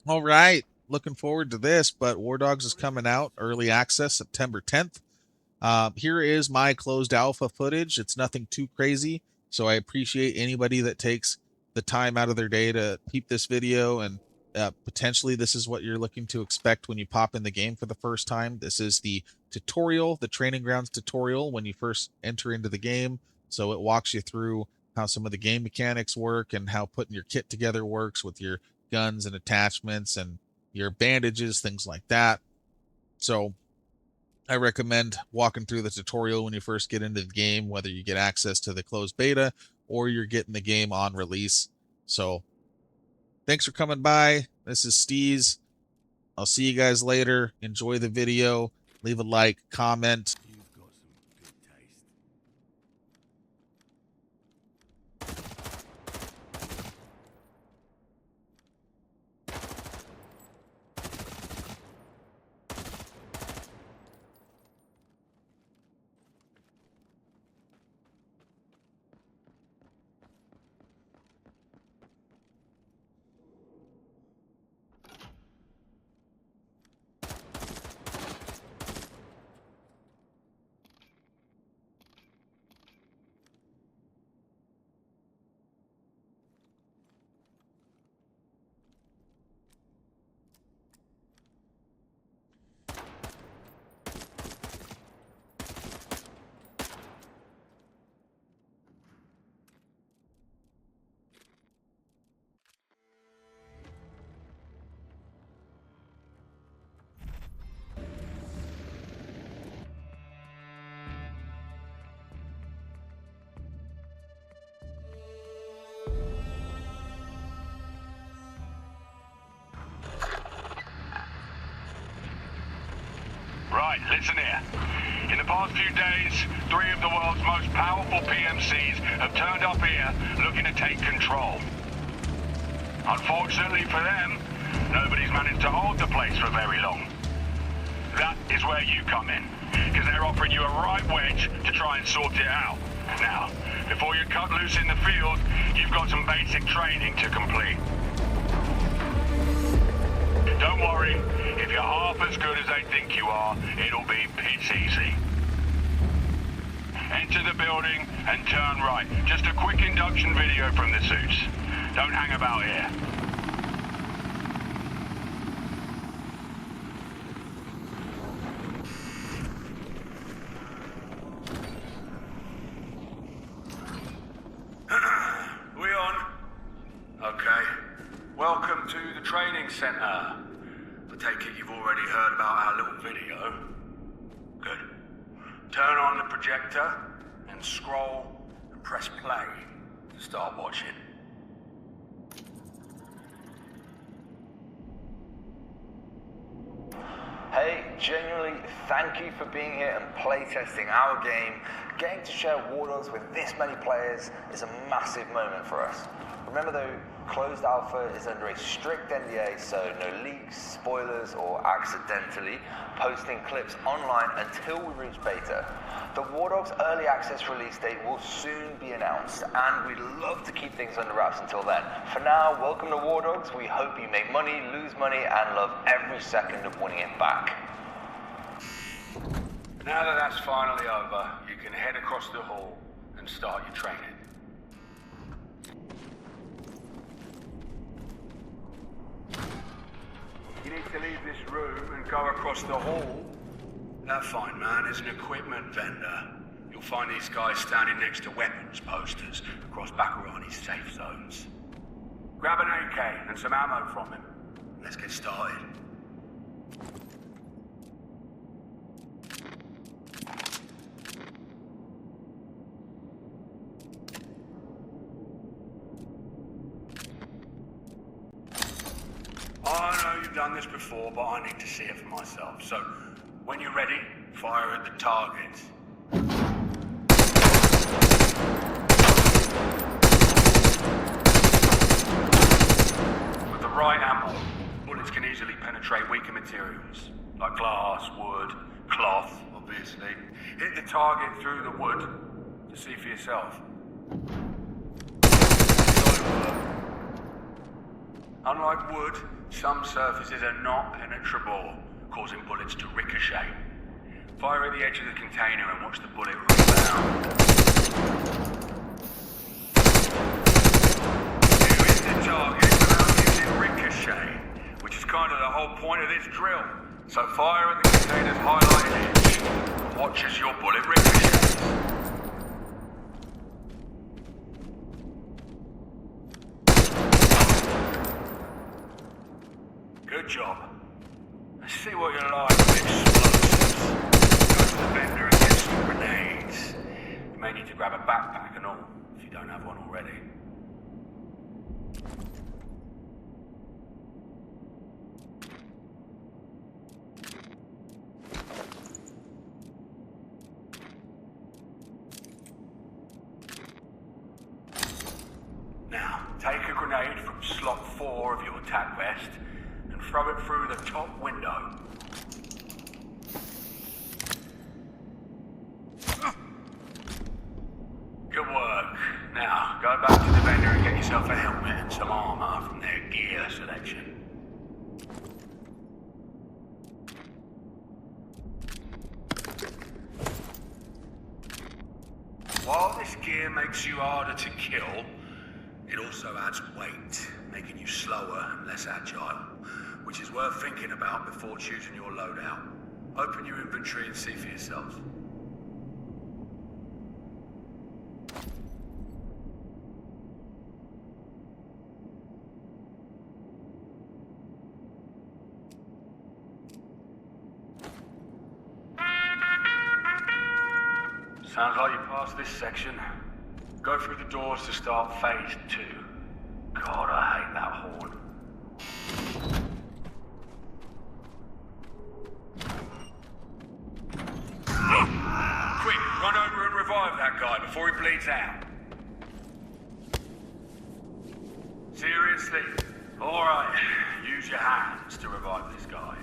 All right. Looking forward to this, but WARDOGS is coming out early access September 10th. Here is my closed alpha footage. It's nothing too crazy, so I appreciate anybody that takes the time out of their day to peep this video, and potentially this is what you're looking to expect when you pop in the game for the first time. This is the tutorial, the training grounds tutorial when you first enter into the game. So it walks you through how some of the game mechanics work and how putting your kit together works with your guns and attachments and your bandages, things like that. So I recommend walking through the tutorial when you first get into the game, whether you get access to the closed beta or you're getting the game on release. So thanks for coming by. This is Steez. I'll see you guys later. Enjoy the video. Leave a like, comment. You've got some good taste. Right, listen here. In the past few days, 3 of the world's most powerful PMCs have turned up here looking to take control. Unfortunately for them, nobody's managed to hold the place for very long. That is where you come in, because they're offering you a right wedge to try and sort it out. Now, before you cut loose in the field, you've got some basic training to complete. Don't worry, if you're half as good as they think you are, it'll be pitch easy. Enter the building and turn right. Just a quick induction video from the suits. Don't hang about here. We on? Okay. Welcome to the training center. I take it you've already heard about our little video. Good. Turn on the projector and scroll and press play to start watching. Hey, genuinely, thank you for being here and playtesting our game. Getting to share WARDOGS with this many players is a massive moment for us. Remember though, closed alpha is under a strict NDA, so no leaks, spoilers, or accidentally posting clips online until we reach beta. The WARDOGS early access release date will soon be announced, and we'd love to keep things under wraps until then. For now, welcome to WARDOGS. We hope you make money, lose money, and love every second of winning it back. Now that that's finally over, you can head across the hall and start your training. You need to leave this room and go across the hall. That fine man is an equipment vendor. You'll find these guys standing next to weapons posters across Bakarani's safe zones. Grab an AK and some ammo from him. Let's get started. I know you've done this before, but I need to see it for myself. So, when you're ready, fire at the targets. With the right ammo, bullets can easily penetrate weaker materials, like glass, wood, cloth, obviously. Hit the target through the wood to see for yourself. Unlike wood, Some surfaces are not penetrable, causing bullets to ricochet. Fire at the edge of the container and watch the bullet rebound. You hit the target without using ricochet, which is kind of the whole point of this drill. So fire at the container's highlighted edge and watch as your bullet ricochets. Good job. Let's see what you're like with explosives. Go to the vendor and get some grenades. You may need to grab a backpack and all, if you don't have one already. Now, take a grenade from slot 4 of your attack vest and throw it through the top window. Good work. Now, go back to the vendor and get yourself a helmet and some armor from their gear selection. While this gear makes you harder to kill, it also adds weight, making you slower and less agile, which is worth thinking about before choosing your loadout. Open your inventory and see for yourself. Sounds like you passed this section. Go through the doors to start phase 2. God, I hate that horn. Quick, run over and revive that guy before he bleeds out. Seriously? Alright, use your hands to revive this guy.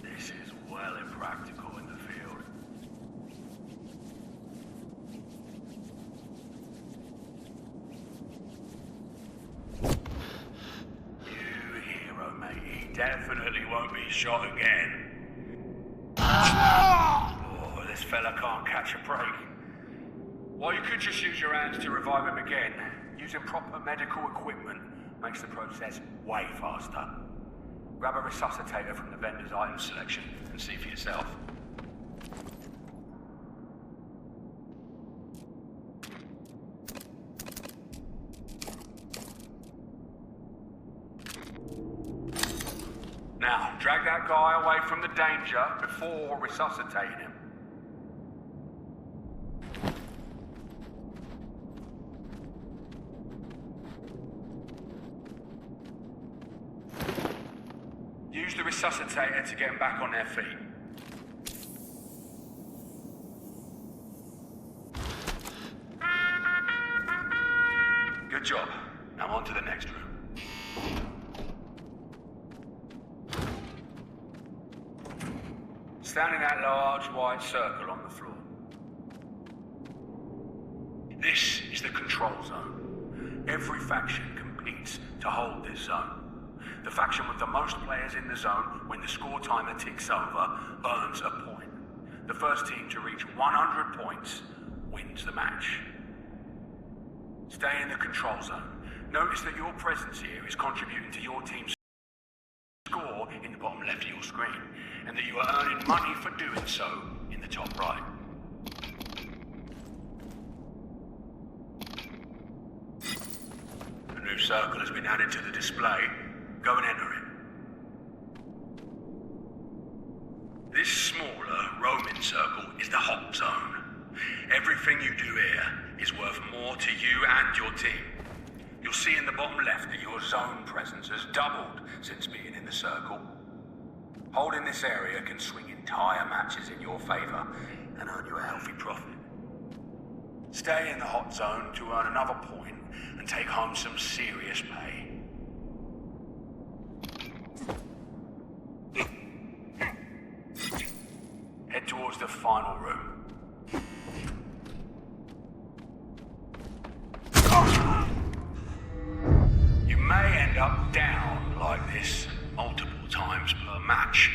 This is well impractical in the field. You hero, mate. He definitely won't be shot again. Oh, this fella can't catch a break. Well, you could just use your hands to revive him again. Using proper medical equipment makes the process way faster. Grab a resuscitator from the vendor's item selection and see for yourself. Now, drag that guy away from the danger before resuscitating him. Use the resuscitator to get them back on their feet. Good job. Now on to the next room. Stand in that large white circle on the floor. This is the control zone. Every faction competes to hold this zone. The faction with the most players in the zone, when the score timer ticks over, earns a point. The first team to reach 100 points wins the match. Stay in the control zone. Notice that your presence here is contributing to your team's score in the bottom left of your screen, and that you are earning money for doing so in the top right. A new circle has been added to the display. Go and enter it. This smaller roaming circle is the hot zone. Everything you do here is worth more to you and your team. You'll see in the bottom left that your zone presence has doubled since being in the circle. Holding this area can swing entire matches in your favor and earn you a healthy profit. Stay in the hot zone to earn another point and take home some serious pay. Head towards the final room. up down like this multiple times per match.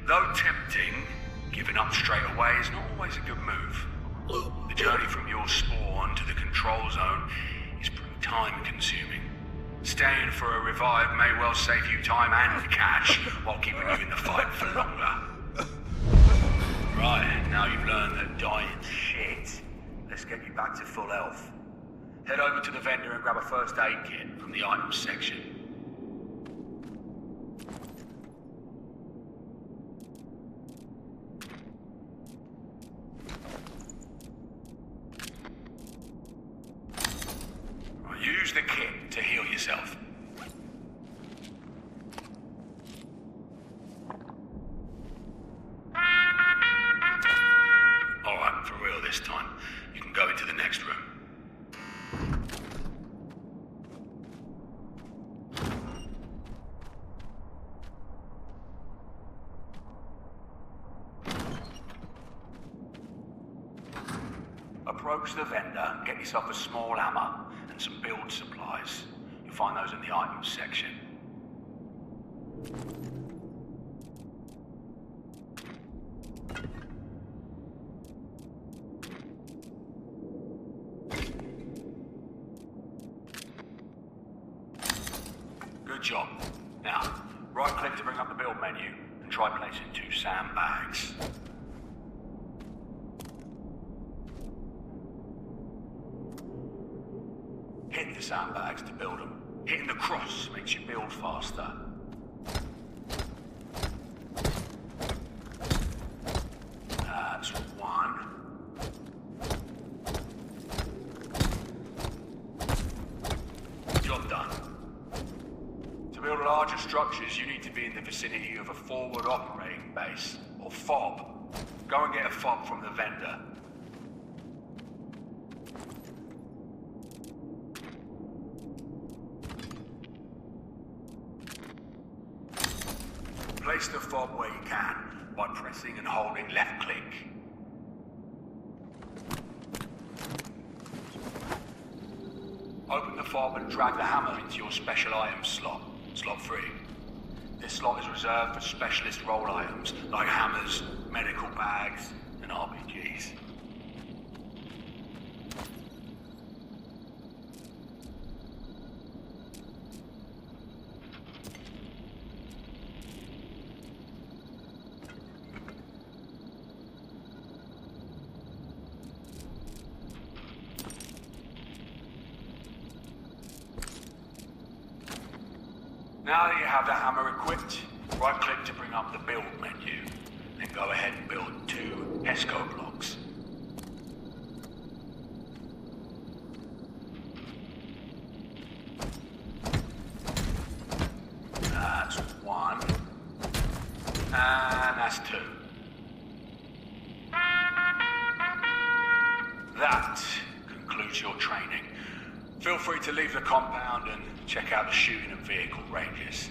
Though tempting, giving up straight away is not always a good move. The journey from your spawn to the control zone is pretty time consuming. Staying for a revive may well save you time and cash while keeping you in the fight for longer. Right, now you've learned that dying's shit. Let's get you back to full health. Head over to the vendor and grab a first aid kit from the items section. Use the kit to heal yourself. Alright, for real this time. You can go into the next room. Approach the vendor, get yourself a small hammer and some build supplies. You'll find those in the items section. Good job. Now, right-click to bring up the build menu and try placing 2 sandbags. Hit the sandbags to build them. Hitting the cross makes you build faster. That's 1. Job done. To build larger structures, you need to be in the vicinity of a forward operating base, or FOB. Go and get a FOB from the vendor. Place the fob where you can by pressing and holding left click. Open the fob and drag the hammer into your special items slot, slot 3. This slot is reserved for specialist role items like hammers, medical bags, and RPGs. Now that you have the hammer equipped, right-click to bring up the build menu, then go ahead and build 2 ESCO blocks. That's 1, and that's 2. That concludes your training. Feel free to leave the compound and check out the shooting and vehicle ranges.